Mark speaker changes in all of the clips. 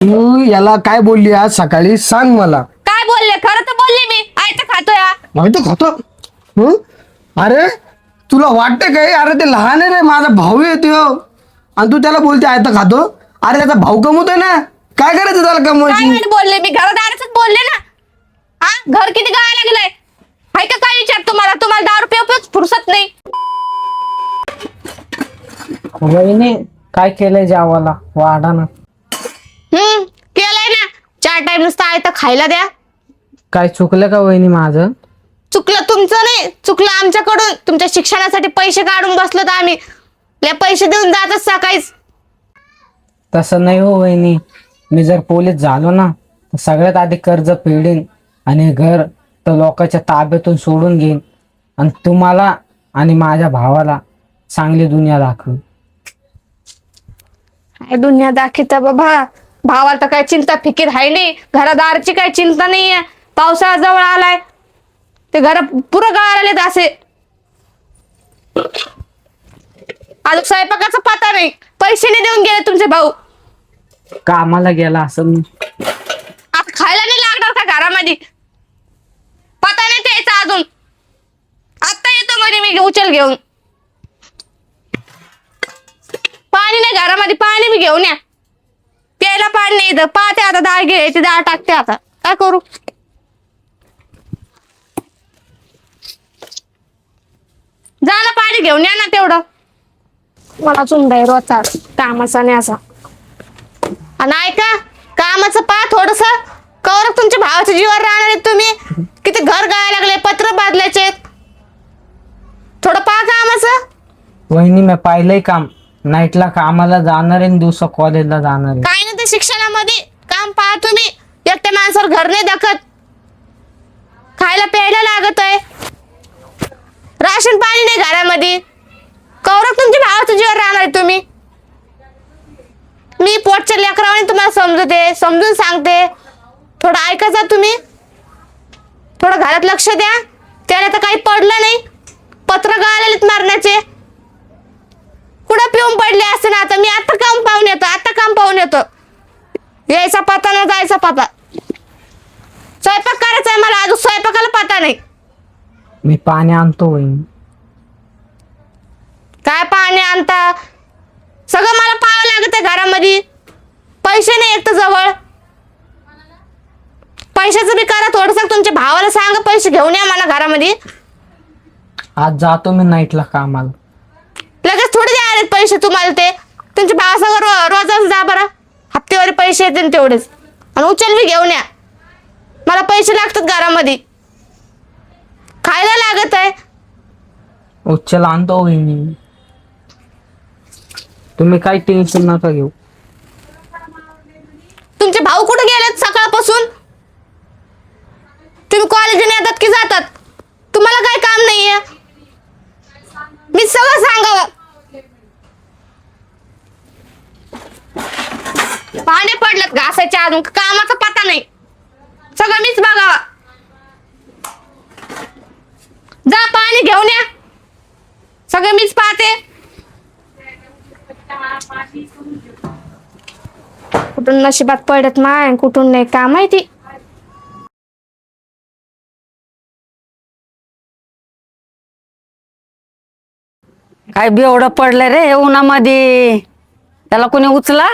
Speaker 1: तू याला काय बोलली आज सकाळी सांग मला.
Speaker 2: काय बोलले? खरं तर बोलले मी. आयतं खातोय हा.
Speaker 1: माहिती खातो. हं? अरे तुला वाटतं काय? अरे ते लहान आहे रे, माझा भाऊ येतो आणि तू त्याला बोलते आता खातो. अरे त्याचा भाऊ कमवतोय ना, काय करायचं त्याला
Speaker 2: काय
Speaker 1: कमवायची.
Speaker 2: म्हणून बोलले मी? घरादाराच बोलले ना. हा, घर किती गाळा लागलंय? हाय का काय विचार तुम्हाला? तुम्हाला दारू पिऊच फुरसत नाही.
Speaker 3: वहिनी काय केलंय जेवायला वाढा ना.
Speaker 2: केलंय ना. 4 टाइम नुसतं आयतं खायला द्या.
Speaker 3: काय चुकलं का वहिनी माझं?
Speaker 2: चुकलं तुमचं नाही, चुकलं आमच्याकडून. तुमच्या शिक्षणासाठी पैसे काढून बसलो तर आम्ही लय पैसे देऊन जातच सकाळीच.
Speaker 3: तसं नाही हो वहिनी, मी जर पोलीस झालो ना तर सगळ्यात आधी कर्ज फेडीन आणि घर तर लोकांच्या ताब्यातून सोडून घेईन आणि तुम्हाला आणि माझ्या भावाला चांगली दुनिया दाखव.
Speaker 2: काय दुनिया दाखवता बाबा. भावाला तर काय चिंता फिकीर आहे नाही, घरादारची काय चिंता नाहीये. पावसाळा जवळ आलाय, ते घर पुरं गळालेत असे. अजून स्वयंपाकाचा पत्ता नाही, पैसे नाही देऊन गेले तुमचे भाऊ.
Speaker 3: कामाला गेला असं.
Speaker 2: आता खायला नाही लागणार का घरामध्ये? पत्ता नाही द्यायचा अजून. आता येतो मध्ये मी उचल घेऊन. पाणी नाही घरामध्ये, पाणी मी घेऊन या. प्यायला पाणी नाही इथं. पाहते आता डाळ घ्यायची, डाळ टाकते आता. काय करू? जा ना, पाणी घेऊन या ना तेवढं. मला चुंदा आहे रोजचा कामाचा नाही असा. आणि ऐका, कामाचं पहा थोडस. कवर तुमच्या भावाच्या जीवावर राहणार आहेत तुम्ही. किती घर गाळायला लागले, पत्र बांधल्याचे. थोडं पहा कामाचं.
Speaker 3: वहिनी मी पाहिलंय काम. नाईटला कामाला जाणार आहे, दिवसा कॉलेजला जाणार आहे.
Speaker 2: काय नाही ते शिक्षणामध्ये काम पहा तुम्ही. एकट्या माणसावर घर नाही दाखत. खायला प्यायला लागत आहे. राशन पाणी नाही घरामध्ये. कौरव तुमच्या भावाच्या जीवावर राहणार आहे तुम्ही. मी पोटच्या लेकरावाने तुम्हाला समजते, समजून सांगते. थोडं ऐकायचा तुम्ही. थोडं घरात लक्ष द्या. त्याला तर काही पडलं नाही. पत्र गळालेत मारण्याचे. कुठं पिऊन पडले असते ना. आता मी आता काम पाहून येतो, आता काम पाहून येतो. यायचा पता ना जायचा पता. स्वयंपाक करायचा आहे मला, अजून स्वयंपाकाला पता नाही.
Speaker 3: मी पाणी आणतो वहिनी.
Speaker 2: काय पाणी आणता? सगळं मला पाहावं लागत आहे घरामध्ये. पैसे नाही एक तर जवळ. पैशाचं बी करा थोडस. तुमच्या भावाला सांगा पैसे घेऊन या मला घरामध्ये.
Speaker 3: आज जातो मी नाईटला कामाला.
Speaker 2: लगेच थोडे द्यायला पैसे तुम्हाला. ते तुमच्या भावासंग रोजच जा बरं. हप्तेवारी पैसे येते तेवढेच. आणि उचल बी घेऊन या. मला पैसे लागतात घरामध्ये. खायला लागत आहे.
Speaker 3: उच्चला आणतो वहिनी. तुम्ही काही टेन्शन नका घेऊ.
Speaker 2: तुमचे भाऊ कुठे गेलेत सकाळपासून? तुम्ही कॉलेजने येतात की जातात? तुम्हाला काही काम नाहीये? मी सगळं सांगावं. पाणी पडलं घासायच्या अजून कामाचा पत्ता नाही. सगळं मीच बघावा. जा पाणी घेऊन या. सगळं मीच पाहते. कुठून नशिबात पडत माय, कुठून नाही काम आहे ती.
Speaker 4: काय बेवडं पडलंय रे उन्हामध्ये. त्याला कोणी उचला.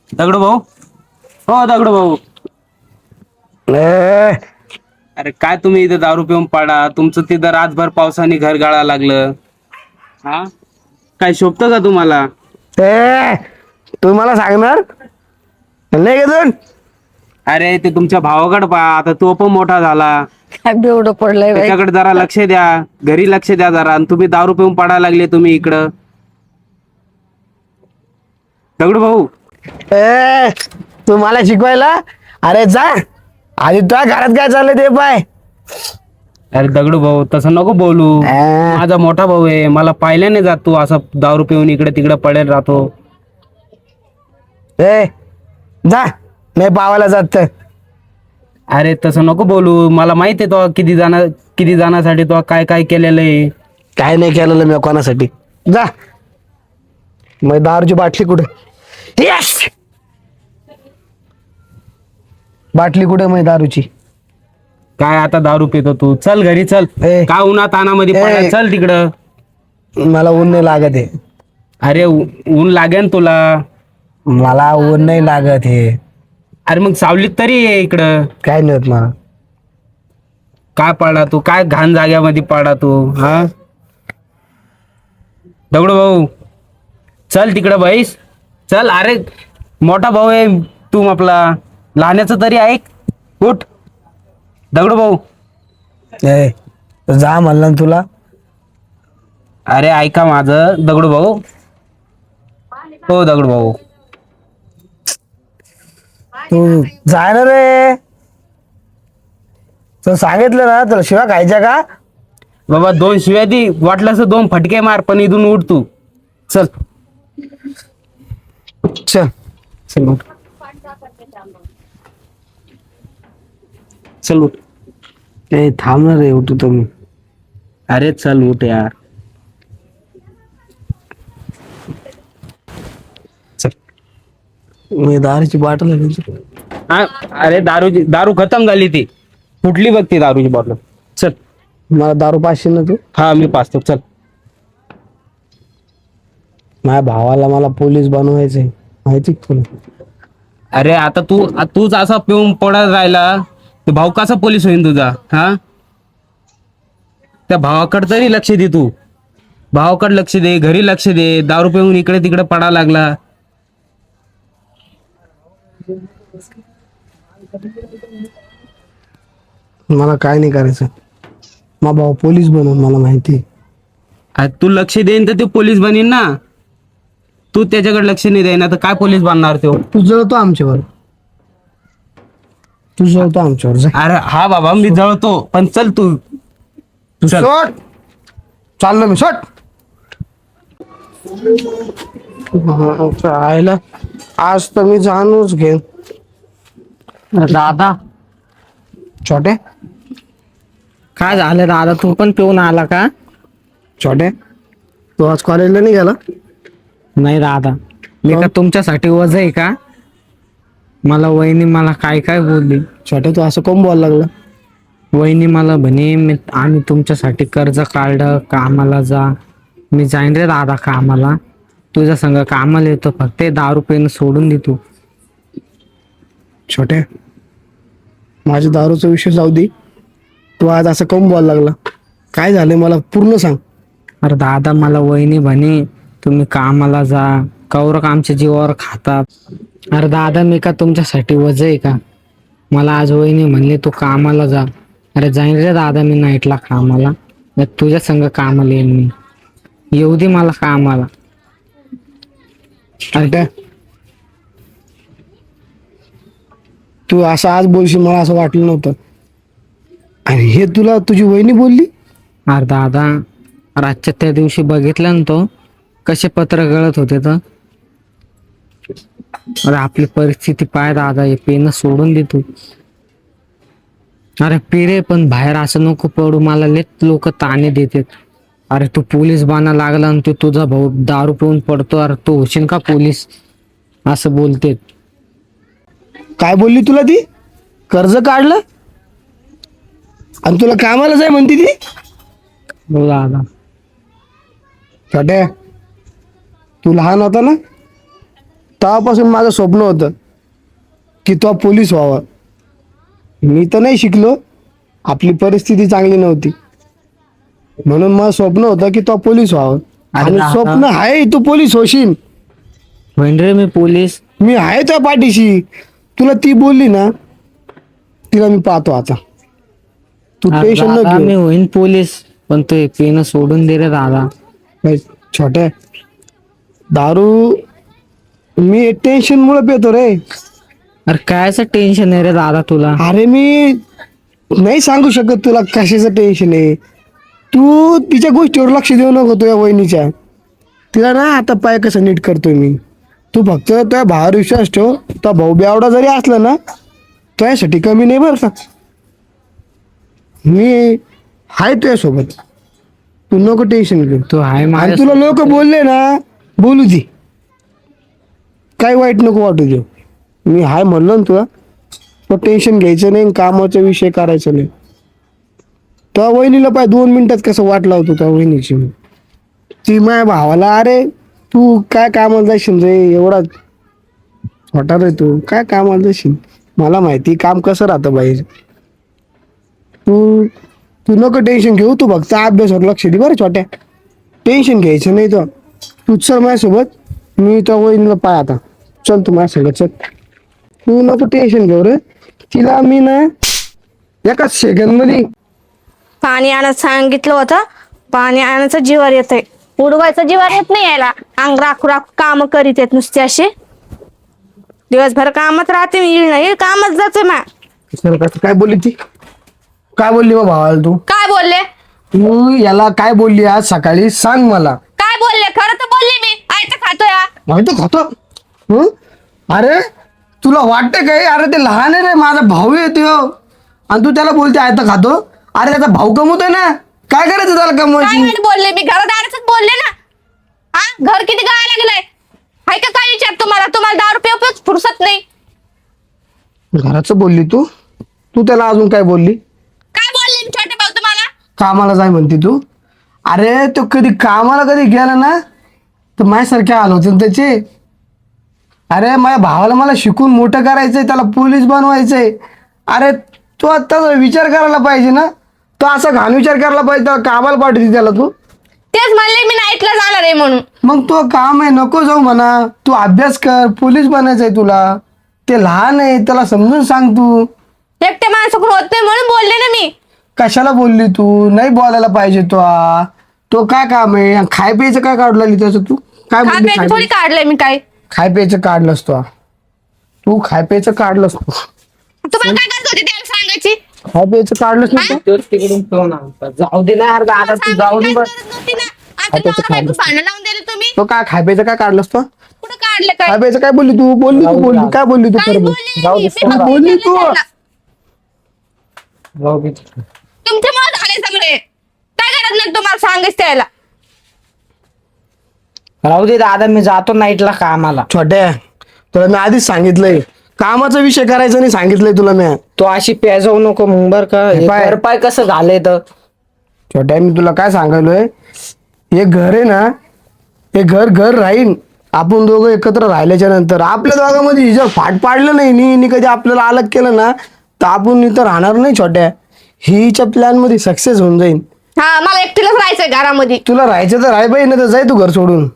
Speaker 5: दगडू भाऊ, हो दगडू भाऊ. अरे काय तुम्ही इथे दारू पिऊन पाडा. तुमचं तिथं रातभर पावसाने घर गाळा लागलं. हा काय शोभतं का तुम्हाला?
Speaker 1: तू मला सांगणार नाही का तू?
Speaker 5: अरे ते तुमच्या भावाकडे पहा. आता तो पण मोठा झाला.
Speaker 4: काय बेवडं पडलंय बाई.
Speaker 5: त्याच्याकडे जरा लक्ष द्या. घरी लक्ष द्या जरा. आणि तुम्ही दारू पिऊन पाडायला लागले तुम्ही इकडं. दगडू भाऊ,
Speaker 1: तू मला शिकवायला? अरे जा आधी तुझ्या घरात काय चाललंय ते पाय.
Speaker 5: अरे दगडू भाऊ तसं नको बोलू. माझा मोठा भाऊ आहे. मला पाहिलं नाही जात तू असं दारू पिऊन इकडे तिकडे पडेल राहतो.
Speaker 1: जा मी पावाला जात.
Speaker 5: अरे तसं नको बोलू, मला माहिती आहे तो किती जणांसाठी तो काय काय केलेलं आहे.
Speaker 1: काय नाही केलेलं मी कोणासाठी. जा मग दारूची बाटली कुठे? यस, बाटली कुठे मग दारूची?
Speaker 5: काय आता दारू पितो तू? चल घरी चल.
Speaker 1: ए.
Speaker 5: का उन्हा तानामध्ये पडा,
Speaker 1: ए.
Speaker 5: चल तिकडं.
Speaker 1: मला ऊन नाही लागत आहे.
Speaker 5: अरे ऊन लागेल तुला.
Speaker 1: मला ऊन नाही लागत हे.
Speaker 5: अरे मग सावलीत तरी ये इकडं.
Speaker 1: काय नाही होत मला.
Speaker 5: काय पडा तू? काय घाण जाग्यामध्ये पडा तू? हा दगडू भाऊ, चल तिकडं बैस. चल. अरे मोठा भाऊ आहे तू आपला, लहान्याचं तरी ऐक. उठ दगडू भाऊ.
Speaker 1: ए, जा म्हणलं ना तुला.
Speaker 5: अरे ऐका माझं दगडू भाऊ. हो दगडू भाऊ.
Speaker 1: तू जाय ना रे. तर सांगितलं ना तुला शिव्या खायच्या का?
Speaker 5: बाबा 2 शिव्या दी, वाटलं 2 फटके मार, पण इथून उठ तू. चल
Speaker 1: चल.
Speaker 5: चल उठ. चल उठ.
Speaker 1: ए थांब ना रे, उठू तुम्ही.
Speaker 5: अरे चल उठ यार.
Speaker 1: मी दारूची बाटल आहे.
Speaker 5: हा, अरे दारू खतम झाली ती. फुटली बघ ती दारूची बॉटल. चल.
Speaker 1: मला दारू पाचशे ना तू.
Speaker 5: हा मी पाचतो. चल.
Speaker 1: माझ्या भावाला मला पोलीस बनवायचंय, माहिती का तुला?
Speaker 5: अरे आता तूच असा पिऊन पडत राहिला तर भाऊ कसा पोलीस होईन तुझा? हा, त्या भावाकडे तरी लक्ष दे तू. भावाकडे लक्ष दे, घरी लक्ष दे. दारू पिऊन इकडे तिकडे पडा लागला.
Speaker 1: मला काय नाही करायचं. माझा भाऊ पोलीस बनवून मला माहिती.
Speaker 5: अरे तू लक्ष देईन तर ते पोलीस बनीन ना. तू त्याच्याकडे लक्ष नाही देईना तर काय पोलीस बनणार तो?
Speaker 1: तू जळतो आमच्यावर. तू जळतो आमच्यावर. जा.
Speaker 5: अरे हा बाबा मी जळतो, पण चल तू.
Speaker 1: तू
Speaker 5: चल.
Speaker 1: सोड. चाललो मी. सोड. आयला आज तर मी जाणूच घेईन.
Speaker 3: दादा
Speaker 1: छोटे
Speaker 3: काय झालं दादा? तू पण पिऊन आला का?
Speaker 1: छोटे, तू आज कॉलेजला नाही गेला?
Speaker 3: नाही दादा, मी का तुमच्यासाठी वज आहे का? मला वहिनी मला काय काय बोलली.
Speaker 1: छोटे तू असं कोण बोलायला लागला?
Speaker 3: वहिनी मला म्हणे आम्ही तुमच्यासाठी कर्ज काढलं, कामाला जा. मी जाईन रे दादा कामाला. तुझ्या संग कामाला येतो, फक्त हे दारू पिणं सोडून दे तू.
Speaker 1: छोटे, माझ्या दारूचा विषय जाऊ दे. तू आज असं कोण बोलायला लागला? काय झालं मला पूर्ण सांग.
Speaker 3: अरे दादा मला वहिनी म्हणे तुम्ही कामाला जा, कौरक आमच्या जीवावर खातात. अरे दादा मी का तुमच्यासाठी वज आहे का? मला आज वहिनी म्हणले तू कामाला जा. अरे जाईन रे दादा मी नाईटला कामाला. नाही तुझ्या संग कामाला येईन मी. येऊ दे मला कामाला.
Speaker 1: छोटे, तू असं आज बोलशील मला असं वाटलं नव्हतं. आणि हे तुला तुझी वहिनी बोलली?
Speaker 3: अरे दादा रातच्या त्या दिवशी बघितलं ना तो कसे पत्र गळत होते तर. अरे आपली परिस्थिती पाय दादा, हे पेन सोडून दे तू. अरे पिरे पण बाहेर असं नको पडू, मला लेत लोक ताणे देतात. अरे तू पोलीस बाना लागला आणि तू तुझा भाऊ दारू पिऊन पडतो. अरे तू होशील का पोलीस? असं बोलते.
Speaker 1: काय बोलली तुला ती? कर्ज काढलं आणि तुला कामाला जाय म्हणते ती?
Speaker 3: हो दादा.
Speaker 1: छोटे, तू लहान होता ना तेव्हापासून माझं स्वप्न होतं की तो पोलीस व्हावा. मी तर नाही शिकलो, आपली परिस्थिती चांगली नव्हती, म्हणून माझं स्वप्न होतं की तो पोलीस व्हावं.
Speaker 3: अरे
Speaker 1: आणि
Speaker 3: दादा.
Speaker 1: स्वप्न आहे, तू पोलीस होशील.
Speaker 3: होईन रे मी पोलीस.
Speaker 1: मी आहे त्या पाठीशी. तुला ती बोलली ना, तिला मी पाहतो आता. तू
Speaker 3: अरे
Speaker 1: टेन्शन न
Speaker 3: दादा, मी
Speaker 1: घेऊ.
Speaker 3: होईन पोलीस, पण तू हे पेन सोडून दे रे दादा.
Speaker 1: छोटे, दारू मी टेन्शन मुळे पेतो रे.
Speaker 3: अरे कायचं टेन्शन आहे रे दादा तुला?
Speaker 1: अरे मी नाही सांगू शकत तुला कशाचं टेन्शन आहे. तू तिच्या गोष्टीवर लक्ष देऊ नको, तुझ्या वहिनीच्या. तिला ना आता पाय कसं नीट करतोय मी. तू फक्त तुझ्या भावावर विश्वास ठेव. तो भाऊ बेवडा जरी असला ना तुझ्यासाठी कमी नाही बरं का. मी आहे तुझ्यासोबत, तू नको टेन्शन घेऊ.
Speaker 3: तू आहे
Speaker 1: आणि
Speaker 3: माझ्या
Speaker 1: तुला लोक बोलले ना, बोलू दे, काही वाईट नको वाटू दे. मी हाय म्हणलो ना तुला, तो टेन्शन घ्यायचं नाही, कामाचा विषय करायचा नाही. त्या वहिनीला पाय 2 मिनिटात कसं वाट लावतो त्या वहिनीची. ती माझ्या भावाला, अरे तू काय कामाला जाशील रे, एवढा छोटा रे तू, काय कामाला जाशील, मला माहिती काम कसं राहतं बाहेर. तू तू नको टेन्शन घेऊ, तू फक्त अभ्यासावर लक्ष दे बरं छोट्या. टेन्शन घ्यायचं नाही. तर तू चल माझ्यासोबत, मी त्या वहिनीला पाय आता. चल तू माझ्यासोबत चल. तू नको टेन्शन घेऊ रे. तिला मी ना एका सेकंड मध्ये
Speaker 2: पाणी आणायला सांगितलं होतं, पाणी आणायचं जीवावर येतंय, उडवायचं जीवावर येत नाही. यायला अंग राखू राखू काम करीत येत नुसते असे. दिवसभर कामात राहते मी, येईल नाही कामात जाते मा.
Speaker 1: काय बोलली ती, काय बोलली मग भावाला तू?
Speaker 2: काय बोलले,
Speaker 1: तू याला काय बोलली आज सकाळी सांग मला.
Speaker 2: काय बोलले? खरं तर बोलले मी. आयतं खातोय हा.
Speaker 1: माहिती खातो. हं? अरे तुला वाटतं काय, अरे ते लहान आहे रे, माझा भाऊ येतो आणि तू त्याला बोलते आयतं खातो. अरे त्याचा भाऊ कमवतोय ना, काय करायचं त्याला
Speaker 2: काय
Speaker 1: कमवायची.
Speaker 2: नाही बोलले मी, घरादाराच बोलले ना. हा, घर किती गाळा लागलंय. हाय का काय विचार तुम्हाला? तुम्हाला दारू पिऊ फुरसत नाही.
Speaker 1: घराचं बोलली तू, तू त्याला अजून काय बोलली.
Speaker 2: काय बोलले मी छोटे भाऊ तुम्हाला?
Speaker 1: कामाला जाय म्हणते तू. अरे तो कधी कामाला कधी गेला ना, तर माझ्यासारखे आलो होते ना त्याचे. अरे माझ्या भावाला मला शिकून मोठं करायचंय, त्याला पोलीस बनवायचंय. अरे तू आता विचार करायला पाहिजे ना, तो असा घाण विचार करायला पाहिजे, त्याला कामाला पाठवते त्याला तू.
Speaker 2: तेच म्हणले मी नाईटला जाणार आहे म्हणून.
Speaker 1: मग तो काम आहे, नको जाऊ म्हणा. तू अभ्यास कर, पोलीस बनायचंय तुला. ते लहान आहे, त्याला समजून सांग तू.
Speaker 2: एकट्या माणसाकडून होत नाही म्हणून बोलले ना मी.
Speaker 1: कशाला बोलली तू, नाही बोलायला पाहिजे तो. तो काय काम आहे, खाय प्यायचं काय काढू लागली त्याचं तू. काय
Speaker 2: हा
Speaker 1: बोलली,
Speaker 2: प्यायचं थोडी काढलंय मी काय.
Speaker 1: खाय प्यायचं काढलंस तू खाय प्यायचं काढलंस तू.
Speaker 2: तुम्हाला काय करत होते त्याला सांगायची?
Speaker 1: खाय प्यायचं काढलंस ना तू.
Speaker 3: तोच तिकडून फोन आला. जाऊ दे ना यार दादा, तू जाऊ दे बस.
Speaker 2: आता नवरा बायको भांडण लावून दिले तुम्ही.
Speaker 1: तो काय खाय प्यायचं काय काढलंस तो.
Speaker 2: कुठं काढलं काय?
Speaker 1: खाय प्यायचं काय बोलली तू, काय बोलली तू
Speaker 2: काय
Speaker 1: खरं बोल.
Speaker 2: बोलले
Speaker 3: जाऊ
Speaker 2: नाही.
Speaker 3: दे,
Speaker 2: मी फक्त
Speaker 1: बोलली तू.
Speaker 2: बोलले त्याला.
Speaker 3: जाऊ दे.
Speaker 2: तुमच्यामुळे झाले सगळे. काय गरज नाही तुम्हाला सांगायचं त्याला.
Speaker 3: राहू दे दादा, मी जातो नाईटला कामाला.
Speaker 1: छोट्या, तुला मी आधीच सांगितलंय कामाचा विषय करायचा नाही, सांगितलंय तुला मी.
Speaker 3: तो अशी पेजावू नको मग बर का. हे
Speaker 1: पाय.
Speaker 3: घर पाय कसं झालंय तर.
Speaker 1: छोट्या, मी तुला काय सांगायलोय, हे घर आहे ना, हे घर राहीन आपण दोघं एकत्र राहिल्याच्या नंतर. आपल्या दोघांमध्ये जर फाट पाडलं नाही नी कधी आपल्याला अलग केलं ना, तर आपण इथं राहणार नाही. छोट्या, हिच्या प्लॅन मध्ये सक्सेस होऊन जाईल.
Speaker 2: हा, मला एकटीलाच राहायचंय घरामध्ये.
Speaker 1: तुला राहायचं तर राह बाई, नाही तर जाय तू घर सोडून.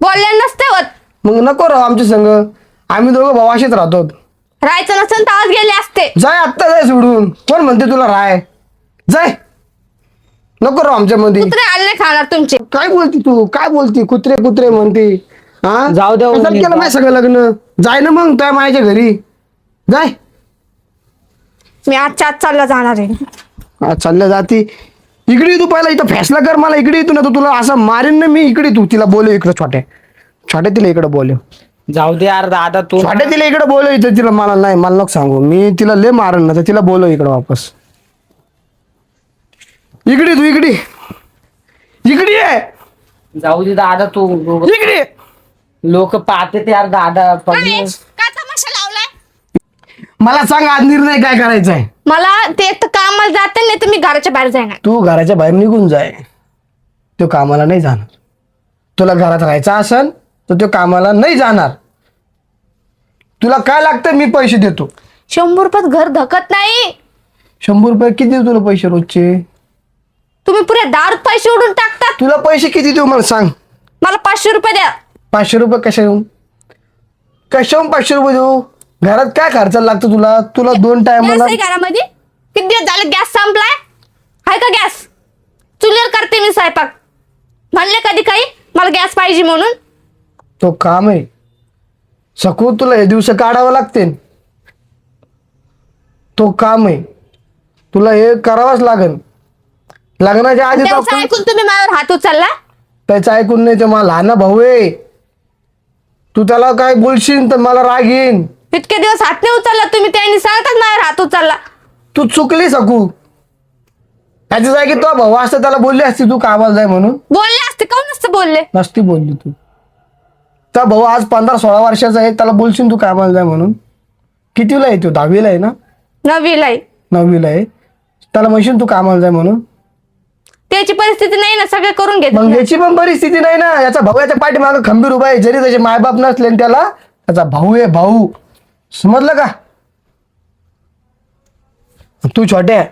Speaker 2: बोलले नसते होत.
Speaker 1: मग नको राहू आमच्या संग, आम्ही दोघं भाऊ असेच राहतो.
Speaker 2: राहायचं नसेल तर आज गेले असते.
Speaker 1: जाय आत्ता, जाय सोडून. कोण म्हणते तुला राय, जाय, नको राहू आमच्या मध्ये.
Speaker 2: कुत्रे आले खाणार तुमचे.
Speaker 1: काय बोलती तू, काय बोलती, कुत्रे म्हणते. हा,
Speaker 3: जाऊ दे,
Speaker 1: कशाला केलं माझ्या सगळं लग्न. जाय ना मग त्या माझ्या घरी जाय.
Speaker 2: मी आजच्या आज चालला जाणार आहे.
Speaker 1: आज चालल्या जाती. इकडे तू पहिला इथं फैसला कर, मला इकडे तू ना, तर तुला असं मारेन ना मी. इकडे तू तिला बोलव, इकडे छोट्या तिला इकडे बोलव.
Speaker 3: जाऊ दे यार दादा तू.
Speaker 1: छोट्या तिला इकडे बोलव, इथं तिला. मला नाही, मला नको सांगू, मी तिला लय मारेन ना, तर तिला बोलव इकडे वापस. इकडे तू, इकडे ये.
Speaker 3: जाऊ दे दादा तू.
Speaker 1: इकडे ये.
Speaker 3: लोक पाहते यार दादा.
Speaker 2: काय काय तमाशा लावलाय?
Speaker 1: मला सांग आज निर्णय काय करायचा आहे.
Speaker 2: मला ते एक तर कामाला जाते, नाही तर मी घराच्या बाहेर जाणार.
Speaker 1: तू घराच्या बाहेर निघून जाय. तो कामाला नाही जाणार. तुला घरात राहायचं असेल तर तो कामाला नाही जाणार. तुला काय लागतं मी पैसे देतो.
Speaker 2: 100 रुपयात घर धकत नाही.
Speaker 1: 100 रुपये किती देऊ तुला पैसे रोजचे.
Speaker 2: तुम्ही पुरे दारूत पैसे उडून टाकतात.
Speaker 1: तुला पैसे किती देऊ मला सांग.
Speaker 2: मला 500 रुपये द्या.
Speaker 1: 500 रुपये कशाहून 500 रुपये देऊ. घरात काय खर्च लागतो तुला. 2 टायमाला
Speaker 2: गॅस आहे घरामध्ये. किती दिवस झाले गॅस संपलाय? हाय का गॅस? चुलीवर करते मी स्वयंपाक. म्हणले कधी काही मला गॅस पाहिजे म्हणून.
Speaker 1: तो काम आहे सकू, तुला हे दिवस काढावं लागते. तो काम आहे, तुला हे करावंच लागेल. लग्नाच्या आधी
Speaker 2: त्याचं ऐकून तुम्ही माझ्यावर हात उचलला.
Speaker 1: त्याचं ऐकून नाही. ते मला लहान भाऊ आहे. तू त्याला काय बोलशील तर मला राग येईन.
Speaker 2: इतके दिवस हात नाही उचलला तुम्ही, त्यांनी सांगतात माझ्यावर हात उचलला.
Speaker 1: तू चुकली सकू. त्याची जागी तो भाऊ असतं त्याला बोलली असती तू कामाला जाय म्हणून.
Speaker 2: बोलले असते, काऊन नसतं बोलले?
Speaker 1: नसती बोलली तू. त्या भाऊ आज 15-16 वर्षाचा आहे, त्याला बोलशील तू कामाला जाय म्हणून. कितीला आहे तो? 10वीला आहे ना?
Speaker 2: 9वीला आहे.
Speaker 1: 9वीला आहे. त्याला म्हणशील तू कामाला जाय म्हणून.
Speaker 2: त्याची परिस्थिती नाही ना, सगळे करून घेत.
Speaker 1: मग याची पण परिस्थिती नाही ना. याचा भाऊ याच्या पाठीमागे खंबीर उभा आहे, जरी त्याचे मायबाप नसले आणि त्याला त्याचा भाऊ आहे भाऊ. समजलं का? तू छोट्या,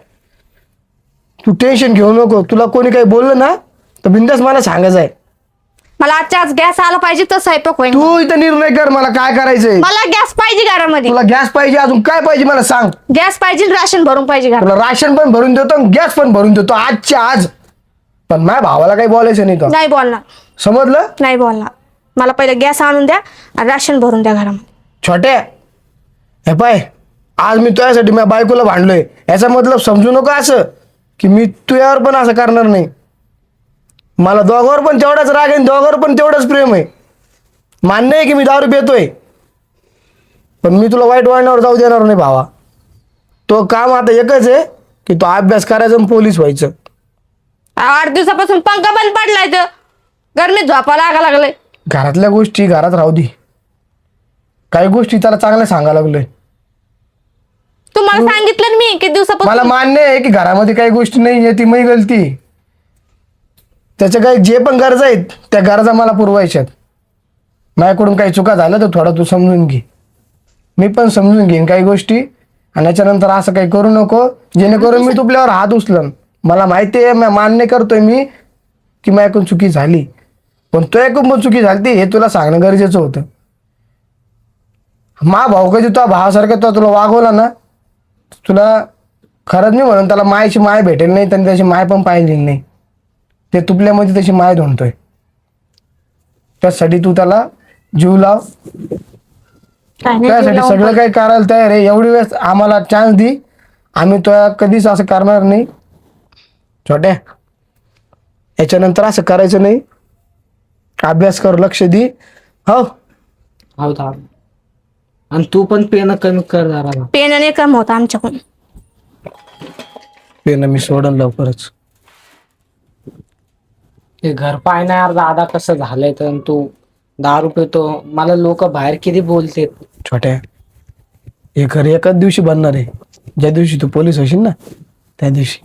Speaker 1: तू टेन्शन घेऊ नको. तुला कोणी काही बोललं ना तर बिंदास मला सांगायचं आहे.
Speaker 2: मला आजच्या आज गॅस आला पाहिजे तर स्वयंपाक होईल.
Speaker 1: तू इथं निर्णय कर मला काय करायचंय.
Speaker 2: मला गॅस पाहिजे घरामध्ये.
Speaker 1: तुला गॅस पाहिजे, अजून काय पाहिजे मला सांग.
Speaker 2: गॅस पाहिजे, राशन भरून पाहिजे घरात.
Speaker 1: तुला राशन पण भरून देतो, गॅस पण भरून देतो आजच्या आज. पण माझ्या भावाला काही बोलायचं नाही. तो
Speaker 2: नाही बोलणार,
Speaker 1: समजलं?
Speaker 2: नाही बोलणार. मला पहिले गॅस आणून द्या आणि राशन भरून द्या घरामध्ये.
Speaker 1: छोट्या, हे पाय, आज मी तुझ्यासाठी माझ्या बायकोला भांडलोय, याचा मतलब समजू नको असं की मी तुझ्यावर पण असं करणार नाही. मला दोघांवर पण तेवढाच राग आहे, दोघांवर पण तेवढंच प्रेम आहे. मान्य आहे की मी दारू पितोय, पण मी तुला वाईट वळणावर जाऊ देणार नाही भावा. तो काम आता एकच आहे की तो अभ्यास करायचा आणि पोलीस व्हायचं.
Speaker 2: 8 दिवसापासून पंखा बंद पडलाय, तर गरमीत झोपा लागा लागलंय.
Speaker 1: घरातल्या गोष्टी घरात राहू दे, काही गोष्टी त्याला चांगल्या सांगायला लागलोय.
Speaker 2: तुम्हाला सांगितलं ना मी किती दिवसापासून.
Speaker 1: मला मान्य आहे की घरामध्ये काही गोष्टी नाही आहे, ती मी गलती. त्याच्या काही जे पण गरजा आहेत त्या गरजा मला पुरवायच्यात. माझ्याकडून काही चुका झाल्या तर थोडा तू समजून घे, मी पण समजून घेईन काही गोष्टी. आणि त्याच्यानंतर असं काही करू नको जेणेकरून मी तुपल्यावर हात उचलन. मला माहिती आहे, मान्य करतोय मी की माझ्याकडून चुकी झाली, पण तुझ्याकडून पण चुकी झाली हे तुला सांगणं गरजेचं होतं. मा भाऊ कधी तुझ्या भावासारखं तुला वागवला ना, तुला खरंच नाही म्हणून त्याला मायची माय भेटेल नाही, त्यांनी त्याची माय पण पाहिली नाही. ते तुपल्यामध्ये त्याची माय धुणतोय, त्यासाठी तू त्याला जीव लाव. त्यासाठी सगळं काही करायला तयार आहे. एवढी वेळेस आम्हाला चान्स दे, आम्ही तुला कधीच असं करणार नाही. छोट्या, याच्यानंतर असं करायचं नाही. अभ्यास कर, लक्ष दे. हो
Speaker 3: हो दादा. आणि तू पण पेन कमी कर जरा.
Speaker 2: पेनाने कम होता आमच्याकडून.
Speaker 1: पेन मी सोडन लवकरच.
Speaker 3: ते घर पाय नाही यार दादा कसं झालंय. तर तू दारू पितो, मला लोक बाहेर किती बोलते.
Speaker 1: छोट्या, हे घर एकाच दिवशी बनणार आहे, ज्या दिवशी तू पोलीस होशील ना त्या दिवशी.